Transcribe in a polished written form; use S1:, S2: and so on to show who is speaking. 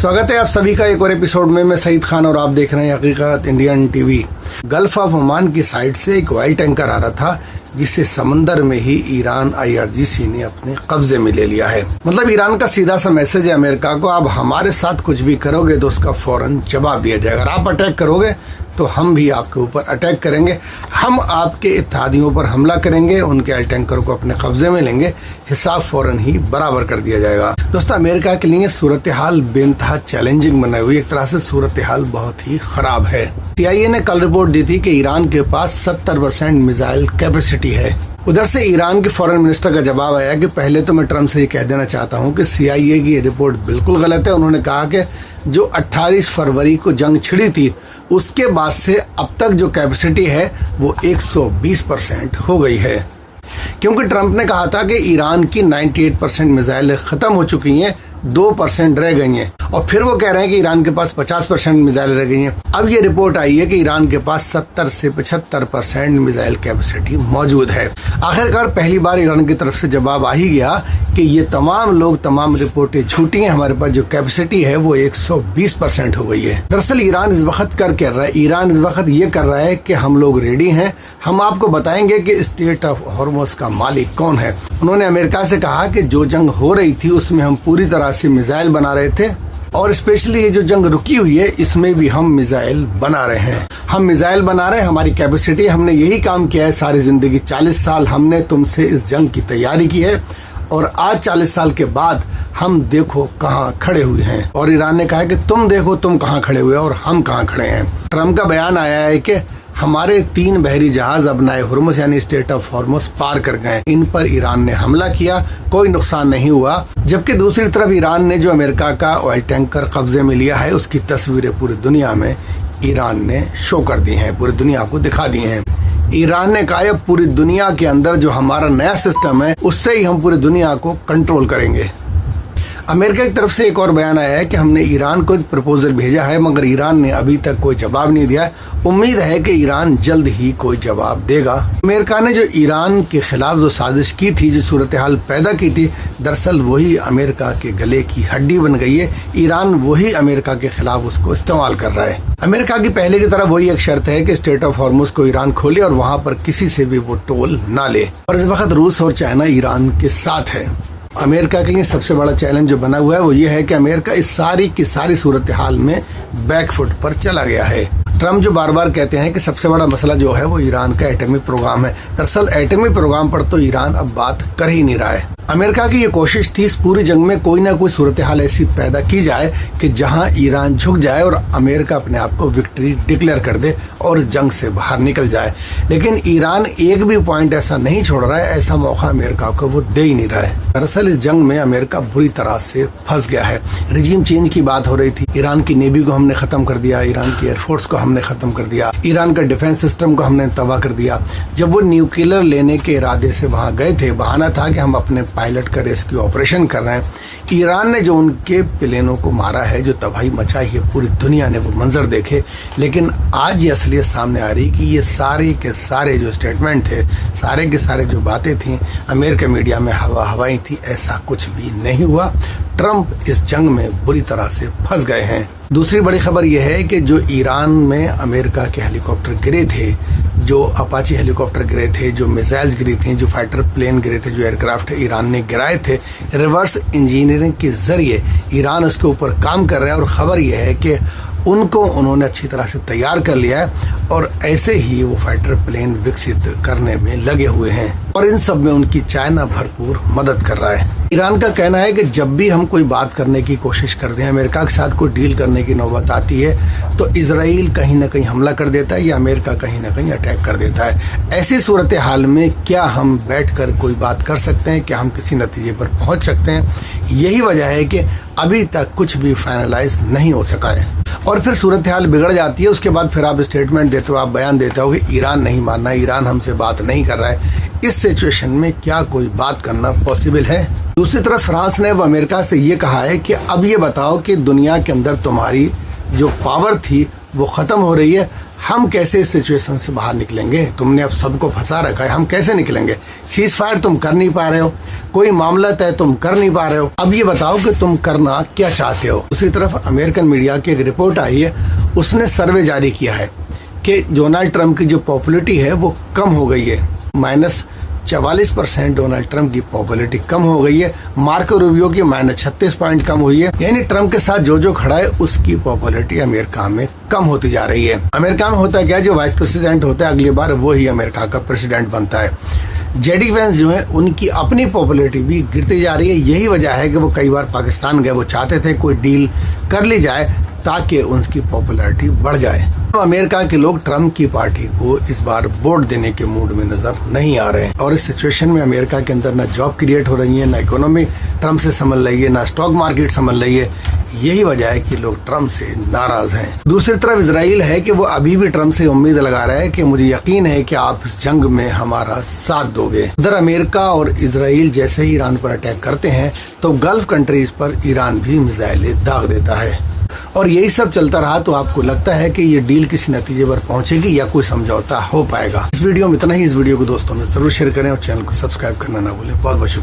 S1: स्वागत है आप सभी का एक और एपिसोड में। मैं सईद खान और आप देख रहे हैं हकीकत Indian TV. Gulf of Oman की साइड से एक ऑयल टैंकर आ रहा था जिसे समंदर में ही ईरान IRGC ने अपने कब्जे में ले लिया है। मतलब ईरान का सीधा सा मैसेज है अमेरिका को, आप हमारे साथ कुछ भी करोगे तो उसका फौरन जवाब दिया जाएगा। अगर आप अटैक करोगे तो हम भी आपके ऊपर अटैक करेंगे, हम आपके इत्तेहादियों पर हमला करेंगे, उनके ऑयल टैंकर को अपने कब्जे में लेंगे, हिसाब फौरन ही बराबर कर दिया जाएगा। दोस्तों, अमेरिका के लिए सूरत हाल बेइंतहा चैलेंजिंग बनाई हुई, एक तरह से सूरत हाल बहुत ही खराब है। CIA ने कल रिपोर्ट दी थी कि ईरान के पास 70% मिसाइल कैपेसिटी है। उधर से ईरान के फॉरेन मिनिस्टर का जवाब आया कि पहले तो मैं ट्रम्प से ये कह देना चाहता हूँ कि CIA की ये रिपोर्ट बिल्कुल गलत है। उन्होंने कहा कि जो 28 फरवरी को जंग छिड़ी थी उसके बाद से अब तक जो कैपेसिटी है वो 120% हो गई है, क्योंकि ट्रम्प ने कहा था कि ईरान की 98% मिसाइलें खत्म हो चुकी हैं, 2% रह गई हैं, और फिर वो कह रहे हैं कि ईरान के पास 50% मिसाइल रह गई हैं। अब ये रिपोर्ट आई है कि ईरान के पास 70 से 75% मिसाइल कैपेसिटी मौजूद है। आखिरकार पहली बार ईरान की तरफ से जवाब आ ही गया कि ये तमाम लोग, तमाम रिपोर्टें झूठी हैं, हमारे पास जो कैपेसिटी है वो 120% हो गई है। दरअसल ईरान इस वक्त कर रहा है, ईरान इस वक्त ये कर रहा है कि हम लोग रेडी हैं, हम आपको बताएंगे कि स्ट्रेट ऑफ हॉर्मुज़ का मालिक कौन है। उन्होंने अमेरिका से कहा कि जो जंग हो रही थी उसमें हम पूरी तरह से मिसाइल बना रहे थे, और स्पेशली ये जो जंग रुकी हुई है इसमें भी हम मिसाइल बना रहे हैं। हम मिसाइल बना रहे हैं, हमारी कैपेसिटी, हमने यही काम किया है सारी जिंदगी। 40 साल हमने तुमसे इस जंग की तैयारी की है, और आज 40 साल के बाद हम देखो कहाँ खड़े हुए हैं। और ईरान ने कहा है कि तुम देखो तुम कहाँ खड़े हुए और हम कहाँ खड़े हैं। ट्रम्प का बयान आया है कि हमारे 3 बहरी जहाज अपनाए हुर्मुज़ यानी स्ट्रेट ऑफ हॉर्मुज़ पार कर गए, इन पर ईरान ने हमला किया, कोई नुकसान नहीं हुआ। जबकि दूसरी तरफ ईरान ने जो अमेरिका का ऑयल टैंकर कब्जे में लिया है उसकी तस्वीरें पूरी दुनिया में ईरान ने शो कर दी हैं, पूरी दुनिया को दिखा दी हैं। ईरान ने कहा पूरी दुनिया के अंदर जो हमारा नया सिस्टम है उससे ही हम पूरी दुनिया को कंट्रोल करेंगे। अमेरिका की तरफ से एक और बयान आया है कि हमने ईरान को एक प्रपोजल भेजा है, मगर ईरान ने अभी तक कोई जवाब नहीं दिया है। उम्मीद है कि ईरान जल्द ही कोई जवाब देगा। अमेरिका ने जो ईरान के खिलाफ जो साजिश की थी, जो सूरत हाल पैदा की थी, दरअसल वही अमेरिका के गले की हड्डी बन गई है। ईरान वही अमेरिका के खिलाफ उसको इस्तेमाल कर रहा है। अमेरिका की पहले की तरह वही एक शर्त है कि स्ट्रेट ऑफ हॉर्मुज़ को ईरान खोले और वहाँ पर किसी से भी वो टोल ना ले। और इस वक्त रूस और चाइना ईरान के साथ है। अमेरिका के लिए सबसे बड़ा चैलेंज जो बना हुआ है वो ये है कि अमेरिका इस सारी की सारी सूरत हाल में बैकफुट पर चला गया है। ट्रम्प जो बार बार कहते हैं कि सबसे बड़ा मसला जो है वो ईरान का एटमी प्रोग्राम है, दरअसल एटमी प्रोग्राम पर तो ईरान अब बात कर ही नहीं रहा है। अमेरिका की ये कोशिश थी इस पूरी जंग में कोई ना कोई सूरत हाल ऐसी पैदा की जाए कि जहां ईरान झुक जाए और अमेरिका अपने आप को विक्ट्री डिक्लेयर कर दे और जंग से बाहर निकल जाए। लेकिन ईरान एक भी पॉइंट ऐसा नहीं छोड़ रहा है, ऐसा मौका अमेरिका को वो दे ही नहीं रहा है। दरअसल इस जंग में अमेरिका बुरी तरह से फंस गया है। रिजीम चेंज की बात हो रही थी, ईरान की नेवी को हमने खत्म कर दिया, ईरान की एयरफोर्स को हमने खत्म कर दिया, ईरान का डिफेंस सिस्टम को हमने तबाह कर दिया। जब वो न्यूक्लियर लेने के इरादे से वहां गए थे, बहाना था कि हम अपने पायलट का रेस्क्यू ऑपरेशन कर रहे हैं। ईरान ने जो उनके प्लेनों को मारा है, जो तबाही मचाई है, पूरी दुनिया ने वो मंजर देखे। लेकिन आज ये असलियत सामने आ रही कि ये सारे के सारे जो स्टेटमेंट थे, सारे के सारे जो बातें थी, अमेरिका मीडिया में हवाई थी, ऐसा कुछ भी नहीं हुआ। ट्रम्प इस जंग में बुरी तरह से फंस गए हैं। दूसरी बड़ी खबर यह है कि जो ईरान में अमेरिका के हेलीकॉप्टर गिरे थे, जो अपाची हेलीकॉप्टर गिरे थे, जो मिसाइल्स गिरी थी, जो फाइटर प्लेन गिरे थे, जो एयरक्राफ्ट ईरान ने गिराए थे, रिवर्स इंजीनियरिंग के जरिए ईरान उसके ऊपर काम कर रहा है। और खबर यह है कि उनको उन्होंने अच्छी तरह से तैयार कर लिया है और ऐसे ही वो फाइटर प्लेन विकसित करने में लगे हुए हैं, और इन सब में उनकी चाइना भरपूर मदद कर रहा है। ईरान का कहना है कि जब भी हम कोई बात करने की कोशिश करते हैं, अमेरिका के साथ कोई डील करने की नौबत आती है, तो इजराइल कहीं ना कहीं हमला कर देता है या अमेरिका कहीं ना कहीं अटैक कर देता है। ऐसी सूरत हाल में क्या हम बैठकर कोई बात कर सकते हैं, क्या हम किसी नतीजे पर पहुंच सकते हैं? यही वजह है कि अभी तक कुछ भी फाइनलाइज नहीं हो सका है। और फिर सूरत हाल बिगड़ जाती है, उसके बाद फिर आप स्टेटमेंट देते हो, आप बयान देते हो कि ईरान नहीं मानना, ईरान हमसे बात नहीं कर रहा है। इस सिचुएशन में क्या कोई बात करना पॉसिबल है? दूसरी तरफ फ्रांस ने अब अमेरिका से ये कहा है कि अब ये बताओ कि दुनिया के अंदर तुम्हारी जो पावर थी वो खत्म हो रही है, हम कैसे इस सिचुएशन से बाहर निकलेंगे? तुमने अब सबको फंसा रखा है, हम कैसे निकलेंगे? सीज फायर तुम कर नहीं पा रहे हो, कोई मामला तय तुम कर नहीं पा रहे हो, अब ये बताओ कि तुम करना क्या चाहते हो? दूसरी तरफ अमेरिकन मीडिया की एक रिपोर्ट आई है, उसने सर्वे जारी किया है कि डोनाल्ड ट्रंप की जो पॉपुलैरिटी है वो कम हो गई है, -44% डोनाल्ड ट्रंप की पॉपुलैरिटी कम हो गई है। मार्को रूबियो की -36 पॉइंट कम हुई है। यानी ट्रंप के साथ जो जो खड़ा है उसकी पॉपुलैरिटी अमेरिका में कम होती जा रही है। अमेरिका में होता क्या, जो वाइस प्रेसिडेंट होता है अगली बार वो ही अमेरिका का प्रेसिडेंट बनता है। जेडी वेंस जो है उनकी अपनी पॉपुलैरिटी भी गिरती जा रही है। यही वजह है कि वो कई बार पाकिस्तान गए, वो चाहते थे कोई डील कर ली जाए ताकि उनकी पॉपुलैरिटी बढ़ जाए। अमेरिका के लोग ट्रंप की पार्टी को इस बार वोट देने के मूड में नजर नहीं आ रहे हैं और इस सिचुएशन में अमेरिका के अंदर ना जॉब क्रिएट हो रही है, ना इकोनॉमी ट्रंप से संभल रही है, ना स्टॉक मार्केट संभल रही है। यही वजह है कि लोग ट्रंप से नाराज हैं। दूसरी तरफ इजराइल है कि वो अभी भी ट्रंप से उम्मीद लगा रहा है कि मुझे यकीन है कि आप इस जंग में हमारा साथ दोगे। उधर अमेरिका और इजराइल जैसे ही ईरान पर अटैक करते हैं तो गल्फ कंट्रीज पर ईरान भी मिसाइलें दाग देता है और यही सब चलता रहा तो आपको लगता है कि ये डील किसी नतीजे पर पहुंचेगी या कोई समझौता हो पाएगा? इस वीडियो में इतना ही। इस वीडियो को दोस्तों में जरूर शेयर करें और चैनल को सब्सक्राइब करना ना भूलें। बहुत बहुत शुक्रिया।